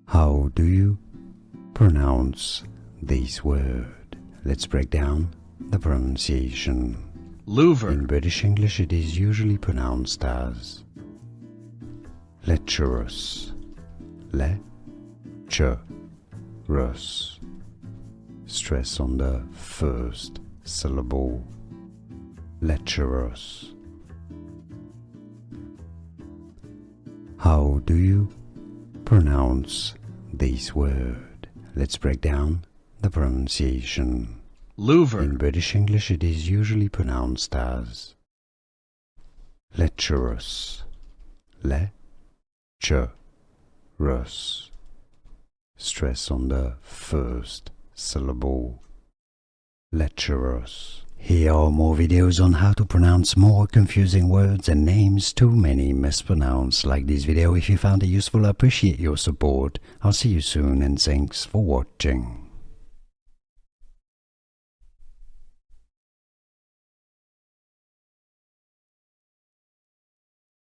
How do you pronounce this word? Let's break down the pronunciation. Louver. In British English, it is usually pronounced as lecherous. Lecherous. Stress on the first syllable. Lecherous. How do you pronounce this word? Let's break down the pronunciation. Louver. In British English, it is usually pronounced as lecherous. Lecherous. Stress on the first syllable. Lecherous. Here are more videos on how to pronounce more confusing words and names too many mispronounced. Like this video if you found it useful. I appreciate your support. I'll see you soon and thanks for watching.